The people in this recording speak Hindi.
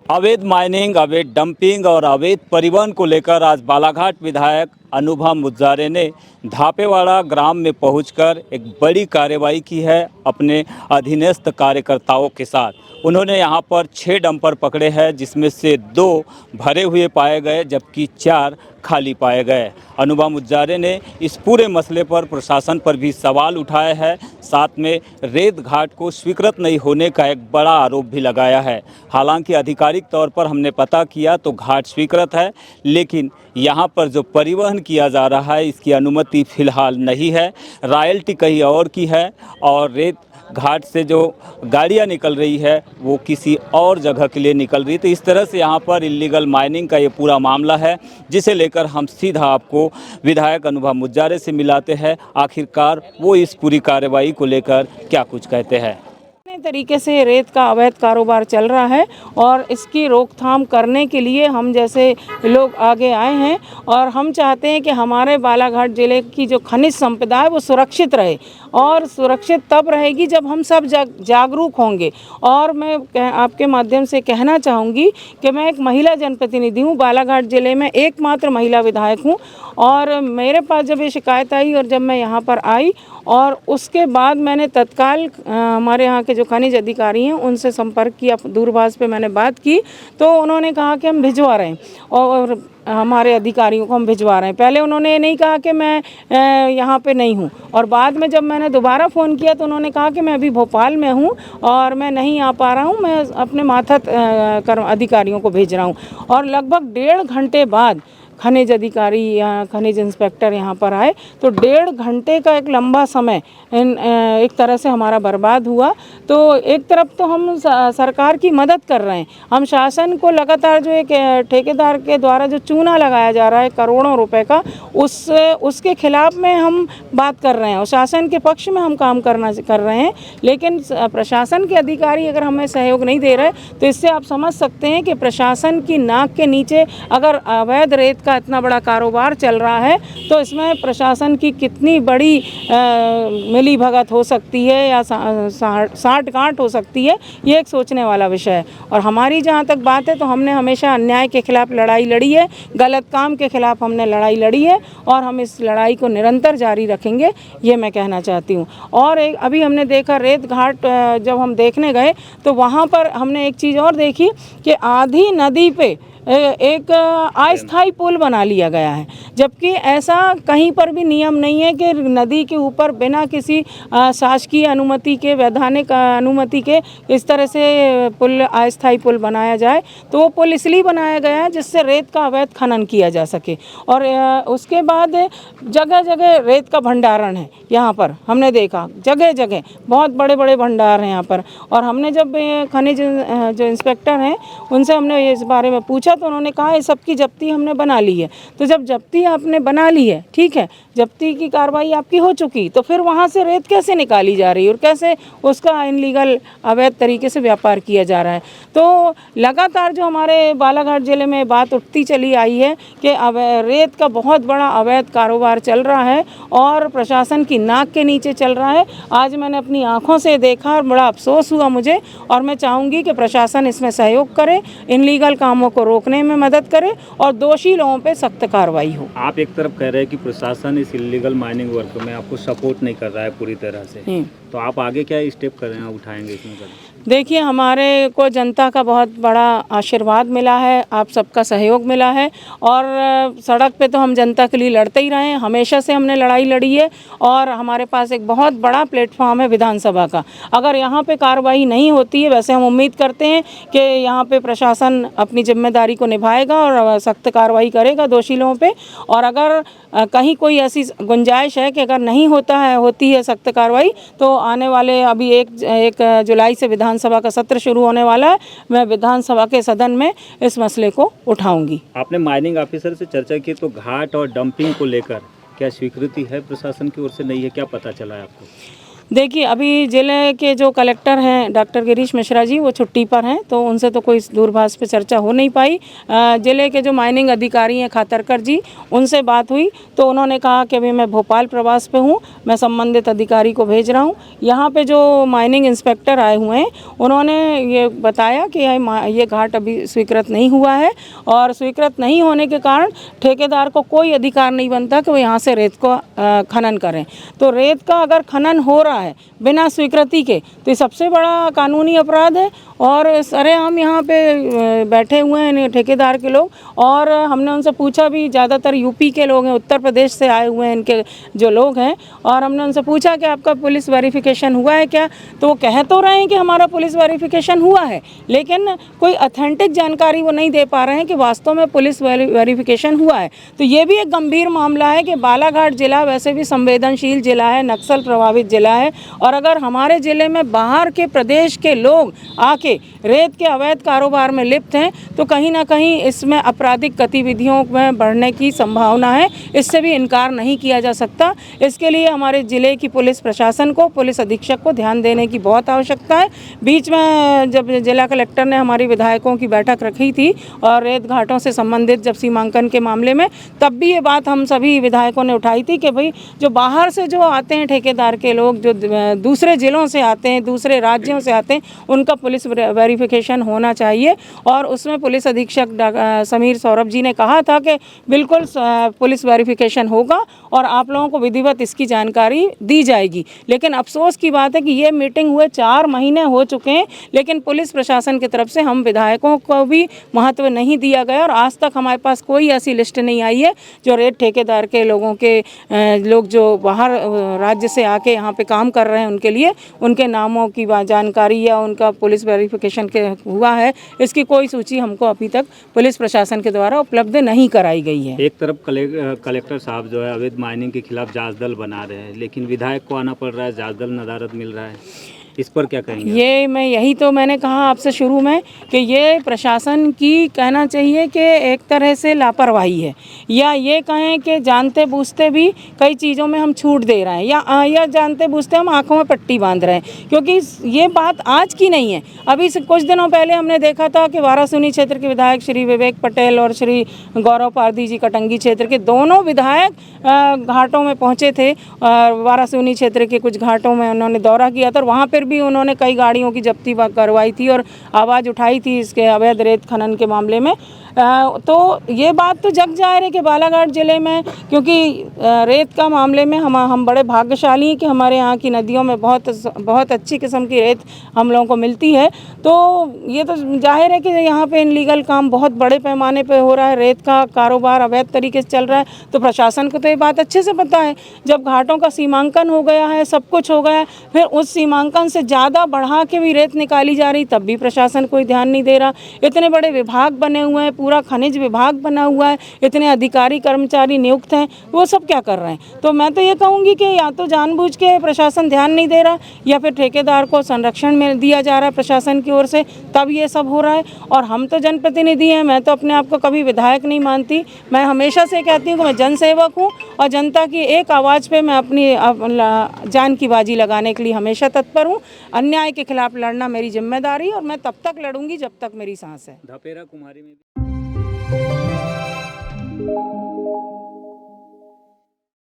अवैध माइनिंग, अवैध डंपिंग और अवैध परिवहन को लेकर आज बालाघाट विधायक अनुभव मुजारे ने धापेवाड़ा ग्राम में पहुंचकर एक बड़ी कार्रवाई की है अपने अधीनस्थ कार्यकर्ताओं के साथ। उन्होंने यहां पर 6 डंपर पकड़े हैं, जिसमें से 2 भरे हुए पाए गए जबकि 4 खाली पाए गए। अनुभव मुजारे ने इस पूरे मसले पर प्रशासन पर भी सवाल उठाया है, साथ में रेत घाट को स्वीकृत नहीं होने का एक बड़ा आरोप भी लगाया है। हालांकि आधिकारिक तौर पर हमने पता किया तो घाट स्वीकृत है, लेकिन यहाँ पर जो परिवहन किया जा रहा है इसकी अनुमति फ़िलहाल नहीं है। रॉयल्टी कहीं और की है और रेत घाट से जो गाड़ियाँ निकल रही है वो किसी और जगह के लिए निकल रही है। तो इस तरह से यहाँ पर इल्लीगल माइनिंग का ये पूरा मामला है, जिसे लेकर हम सीधा आपको विधायक अनुभव मुजारे से मिलाते हैं। आखिरकार वो इस पूरी कार्रवाई को लेकर क्या कुछ कहते हैं। तरीके से रेत का अवैध कारोबार चल रहा है और इसकी रोकथाम करने के लिए हम जैसे लोग आगे आए हैं और हम चाहते हैं कि हमारे बालाघाट ज़िले की जो खनिज संपदा है वो सुरक्षित रहे और सुरक्षित तब रहेगी जब हम सब जागरूक होंगे। और मैं आपके माध्यम से कहना चाहूँगी कि मैं एक महिला जनप्रतिनिधि हूँ, बालाघाट ज़िले में एकमात्र महिला विधायक हूँ और मेरे पास जब ये शिकायत आई और जब मैं यहाँ पर आई और उसके बाद मैंने तत्काल हमारे यहाँ के जो खनिज अधिकारी हैं उनसे संपर्क किया, दूरभाष पे मैंने बात की तो उन्होंने कहा कि हम भिजवा रहे हैं और हमारे अधिकारियों को हम भिजवा रहे हैं। पहले उन्होंने ये नहीं कहा कि मैं यहाँ पे नहीं हूँ और बाद में जब मैंने दोबारा फ़ोन किया तो उन्होंने कहा कि मैं अभी भोपाल में हूँ और मैं नहीं आ पा रहा हूँ, मैं अपने मातहत अधिकारियों को भेज रहा हूँ। और लगभग 1.5 घंटे बाद खनिज अधिकारी या खनिज इंस्पेक्टर यहाँ पर आए तो 1.5 घंटे का एक लंबा समय एक तरह से हमारा बर्बाद हुआ। तो एक तरफ तो हम सरकार की मदद कर रहे हैं, हम शासन को लगातार जो एक ठेकेदार के द्वारा जो चूना लगाया जा रहा है करोड़ों रुपए का, उसके खिलाफ में हम बात कर रहे हैं और शासन के पक्ष में हम काम कर रहे हैं। लेकिन प्रशासन के अधिकारी अगर हमें सहयोग नहीं दे रहे तो इससे आप समझ सकते हैं कि प्रशासन की नाक के नीचे अगर अवैध रेत का इतना बड़ा कारोबार चल रहा है तो इसमें प्रशासन की कितनी बड़ी मिली भगत हो सकती है या साठ गांठ हो सकती है, ये एक सोचने वाला विषय है। और हमारी जहाँ तक बात है तो हमने हमेशा अन्याय के खिलाफ लड़ाई लड़ी है, गलत काम के खिलाफ हमने लड़ाई लड़ी है और हम इस लड़ाई को निरंतर जारी रखेंगे, ये मैं कहना चाहती हूँ। और अभी हमने देखा रेत घाट जब हम देखने गए तो वहाँ पर हमने एक चीज़ और देखी कि आधी नदी पे एक अस्थायी पुल बना लिया गया है, जबकि ऐसा कहीं पर भी नियम नहीं है कि नदी के ऊपर बिना किसी शासकीय अनुमति के, वैधानिक अनुमति के इस तरह से पुल, अस्थायी पुल बनाया जाए। तो वो पुल इसलिए बनाया गया है जिससे रेत का अवैध खनन किया जा सके। और उसके बाद जगह जगह रेत का भंडारण है, यहाँ पर हमने देखा जगह जगह बहुत बड़े बड़े भंडार हैं यहाँ पर। और हमने जब खनिज जो इंस्पेक्टर हैं उनसे हमने इस बारे में पूछा तो उन्होंने कहा इस सब की जब्ती हमने बना ली है। तो जब जब्ती आपने बना ली है, ठीक है, जब्ती की कार्रवाई आपकी हो चुकी, तो फिर वहाँ से रेत कैसे निकाली जा रही है और कैसे उसका इनलीगल अवैध तरीके से व्यापार किया जा रहा है। तो लगातार जो हमारे बालाघाट ज़िले में बात उठती चली आई है कि रेत का बहुत बड़ा अवैध कारोबार चल रहा है और प्रशासन की नाक के नीचे चल रहा है। आज मैंने अपनी आँखों से देखा और बड़ा अफसोस हुआ मुझे, और मैं चाहूँगी कि प्रशासन इसमें सहयोग करे, इनलीगल कामों को रोकने में मदद करे और दोषी लोगों पे सख्त कार्रवाई हो। आप एक तरफ कह रहे हैं कि प्रशासन इस इल्लीगल माइनिंग वर्क में आपको सपोर्ट नहीं कर रहा है पूरी तरह से, तो आप आगे क्या स्टेप कर रहे हैं, उठाएंगे इसमें? देखिए, हमारे को जनता का बहुत बड़ा आशीर्वाद मिला है, आप सबका सहयोग मिला है और सड़क पे तो हम जनता के लिए लड़ते ही रहे हैं, हमेशा से हमने लड़ाई लड़ी है। और हमारे पास एक बहुत बड़ा प्लेटफॉर्म है विधानसभा का। अगर यहाँ पे कार्रवाई नहीं होती है, वैसे हम उम्मीद करते हैं कि यहाँ पे प्रशासन अपनी जिम्मेदारी को निभाएगा और सख्त कार्रवाई करेगा दोषी लोगों पे। और अगर कहीं कोई ऐसी गुंजाइश है कि अगर नहीं होती है सख्त कार्रवाई, तो आने वाले अभी 1 जुलाई से विधानसभा का सत्र शुरू होने वाला है, मैं विधानसभा के सदन में इस मसले को उठाऊंगी। आपने माइनिंग ऑफिसर से चर्चा की तो घाट और डंपिंग को लेकर क्या स्वीकृति है प्रशासन की ओर से? नहीं है, क्या पता चला है आपको? देखिए, अभी ज़िले के जो कलेक्टर हैं डॉक्टर गिरीश मिश्रा जी, वो छुट्टी पर हैं, तो उनसे तो कोई दूरभाष पे चर्चा हो नहीं पाई। ज़िले के जो माइनिंग अधिकारी हैं खातरकर जी, उनसे बात हुई तो उन्होंने कहा कि अभी मैं भोपाल प्रवास पे हूँ, मैं संबंधित अधिकारी को भेज रहा हूँ। यहाँ पे जो माइनिंग इंस्पेक्टर आए हुए हैं, उन्होंने ये बताया कि ये घाट अभी स्वीकृत नहीं हुआ है और स्वीकृत नहीं होने के कारण ठेकेदार को कोई अधिकार नहीं बनता कि वो यहाँ से रेत को खनन करें। तो रेत का अगर खनन हो रहा है बिना स्वीकृति के तो ये सबसे बड़ा कानूनी अपराध है और सरेआम यहाँ पे बैठे हुए हैं ठेकेदार के लोग। और हमने उनसे पूछा भी, ज़्यादातर यूपी के लोग हैं, उत्तर प्रदेश से आए हुए हैं इनके जो लोग हैं, और हमने उनसे पूछा कि आपका पुलिस वेरिफिकेशन हुआ है क्या, तो वो कह तो रहे हैं कि हमारा पुलिस वेरिफिकेशन हुआ है, लेकिन कोई ऑथेंटिक जानकारी वो नहीं दे पा रहे हैं कि वास्तव में पुलिस वेरिफिकेशन हुआ है। तो ये भी एक गंभीर मामला है कि बालाघाट ज़िला वैसे भी संवेदनशील ज़िला है, नक्सल प्रभावित ज़िला है, और अगर हमारे ज़िले में बाहर के प्रदेश के लोग आके रेत के अवैध कारोबार में लिप्त हैं तो कहीं ना कहीं इसमें आपराधिक गतिविधियों में बढ़ने की संभावना है। इससे भी इनकार नहीं किया जा सकता। इसके लिए हमारे ज़िले की पुलिस प्रशासन को, पुलिस अधीक्षक को ध्यान देने की बहुत आवश्यकता है। बीच में जब जिला कलेक्टर ने हमारी विधायकों की बैठक रखी थी और रेत घाटों से संबंधित जब सीमांकन के मामले में, तब भी ये बात हम सभी विधायकों ने उठाई थी कि भाई जो बाहर से जो आते हैं ठेकेदार के लोग, जो दूसरे ज़िलों से आते हैं, दूसरे राज्यों से आते हैं, उनका पुलिस वेरिफिकेशन होना चाहिए। और उसमें पुलिस अधीक्षक समीर सौरभ जी ने कहा था कि बिल्कुल पुलिस वेरिफिकेशन होगा और आप लोगों को विधिवत इसकी जानकारी दी जाएगी। लेकिन अफसोस की बात है कि ये मीटिंग हुए 4 महीने हो चुके हैं, लेकिन पुलिस प्रशासन की तरफ से हम विधायकों को भी महत्व नहीं दिया गया और आज तक हमारे पास कोई ऐसी लिस्ट नहीं आई है जो रेत ठेकेदार के लोगों के लोग जो बाहर राज्य से आके यहाँ पे काम कर रहे हैं उनके लिए उनके नामों की जानकारी या उनका पुलिस वेरिफिकेशन के हुआ है, इसकी कोई सूची हमको अभी तक पुलिस प्रशासन के द्वारा उपलब्ध नहीं कराई गई है। एक तरफ कलेक्टर साहब जो है अवैध माइनिंग के खिलाफ जांच दल बना रहे हैं, लेकिन विधायक को आना पड़ रहा है, जांच दल नदारद मिल रहा है, इस पर क्या कहेंगे? ये मैं यही तो मैंने कहा आपसे शुरू में कि ये प्रशासन की कहना चाहिए कि एक तरह से लापरवाही है, या ये कहें कि जानते बूझते भी कई चीज़ों में हम छूट दे रहे हैं, या जानते बूझते हम आंखों में पट्टी बांध रहे हैं। क्योंकि ये बात आज की नहीं है। अभी से कुछ दिनों पहले हमने देखा था कि वारासूनी क्षेत्र के विधायक श्री विवेक पटेल और श्री गौरव पारदी जी कटंगी क्षेत्र के दोनों विधायक घाटों में पहुँचे थे। वारासूनी क्षेत्र के कुछ घाटों में उन्होंने दौरा किया था और वहाँ पर भी उन्होंने कई गाड़ियों की जब्ती करवाई थी और आवाज़ उठाई थी इसके अवैध रेत खनन के मामले में। तो ये बात तो जग जाहिर है कि बालाघाट ज़िले में, क्योंकि रेत का मामले में हम बड़े भाग्यशाली हैं कि हमारे यहाँ की नदियों में बहुत अच्छी किस्म की रेत हम लोगों को मिलती है। तो ये तो जाहिर है कि यहाँ पे इनलीगल काम बहुत बड़े पैमाने पे हो रहा है, रेत का कारोबार अवैध तरीके से चल रहा है। तो प्रशासन को तो ये बात अच्छे से पता है। जब घाटों का सीमांकन हो गया है, सब कुछ हो गया है, फिर उस सीमांकन से ज़्यादा बढ़ा के भी रेत निकाली जा रही, तब भी प्रशासन कोई ध्यान नहीं दे रहा। इतने बड़े विभाग बने हुए हैं, पूरा खनिज विभाग बना हुआ है, इतने अधिकारी कर्मचारी नियुक्त हैं, वो सब क्या कर रहे हैं? तो मैं तो ये कहूँगी कि या तो जानबूझ के प्रशासन ध्यान नहीं दे रहा या फिर ठेकेदार को संरक्षण में दिया जा रहा है प्रशासन की ओर से, तब ये सब हो रहा है। और हम तो जनप्रतिनिधि हैं, मैं तो अपने आप को कभी विधायक नहीं मानती। मैं हमेशा से कहती हूँ कि मैं जनसेवक हूँ और जनता की एक आवाज़ पे मैं अपनी जान की बाजी लगाने के लिए हमेशा तत्पर हूँ। अन्याय के खिलाफ लड़ना मेरी जिम्मेदारी और मैं तब तक लड़ूंगी जब तक मेरी सांस है। धापेरा कुमारी में